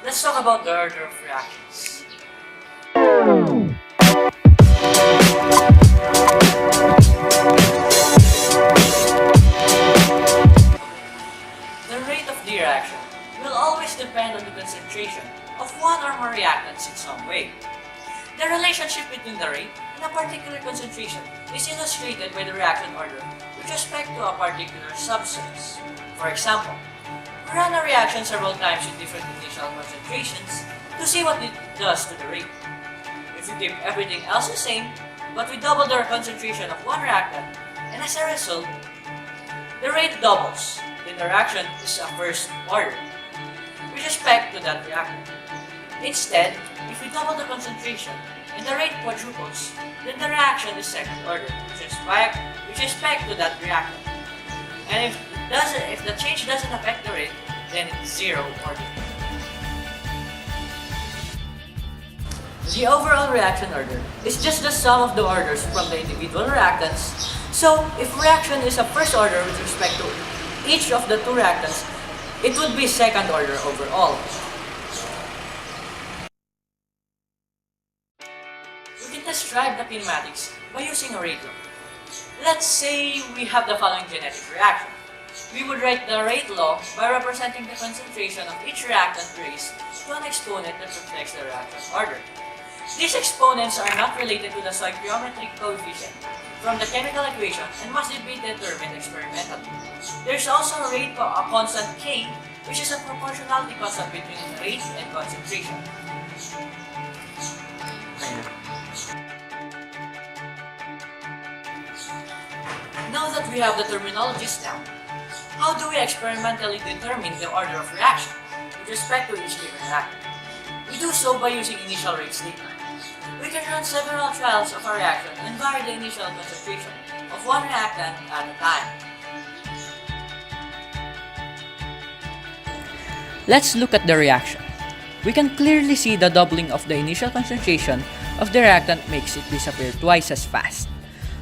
Let's talk about the order of reactions. The rate of the reaction will always depend on the concentration of one or more reactants in some way. The relationship between the rate and a particular concentration is illustrated by the reaction order with respect to a particular substance. For example, we run a reaction several times with different initial concentrations to see what it does to the rate. If we keep everything else the same, but we double the concentration of one reactant, and as a result, the rate doubles, then the reaction is a first order with respect to that reactant. Instead, if we double the concentration and the rate quadruples, then the reaction is second order with respect to that reactant. And if the change doesn't affect the rate, then it's zero order. The overall reaction order is just the sum of the orders from the individual reactants. So, if reaction is a first order with respect to each of the two reactants, it would be second order overall. We can describe the kinematics by using a rate law. Let's say we have the following genetic reaction. We would write the rate law by representing the concentration of each reactant raised to an exponent that reflects the reaction order. These exponents are not related to the stoichiometric coefficient from the chemical equation and must be determined experimentally. There's also a constant K, which is a proportionality constant between rate and concentration. Now that we have the terminologies down, how do we experimentally determine the order of reaction with respect to each given reactant? We do so by using initial rate statement. We can run several trials of a reaction and vary the initial concentration of one reactant at a time. Let's look at the reaction. We can clearly see the doubling of the initial concentration of the reactant makes it disappear twice as fast.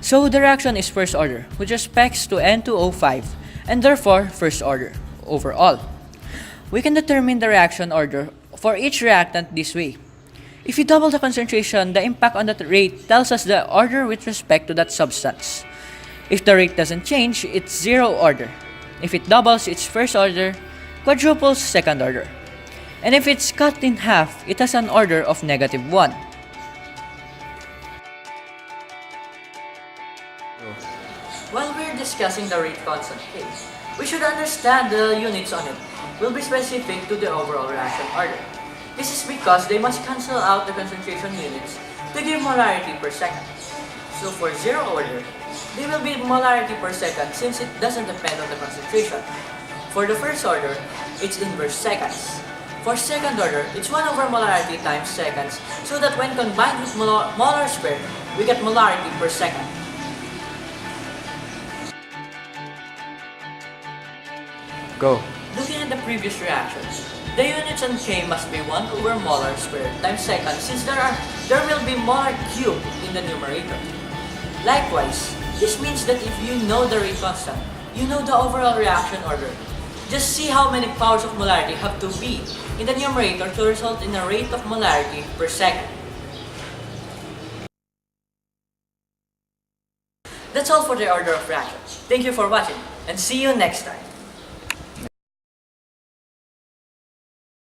So the reaction is first order with respect to N2O5 and therefore first order overall. We can determine the reaction order for each reactant this way. If we double the concentration, the impact on that rate tells us the order with respect to that substance. If the rate doesn't change, it's zero order. If it doubles, it's first order, quadruples, second order. And if it's cut in half, it has an order of -1. While we're discussing the rate constant K, we should understand the units on it will be specific to the overall reaction order. This is because they must cancel out the concentration units to give molarity per second. So for zero order, they will be molarity per second since it doesn't depend on the concentration. For the first order, it's inverse seconds. For second order, it's 1 over molarity times seconds, so that when combined with molar squared, we get molarity per second. Go. Looking at the previous reactions, the units on K must be 1 over molar squared times second since there will be molar cube in the numerator. Likewise, this means that if you know the rate constant, you know the overall reaction order. Just see how many powers of molarity have to be in the numerator to result in a rate of molarity per second. That's all for the order of reactions. Thank you for watching and see you next time.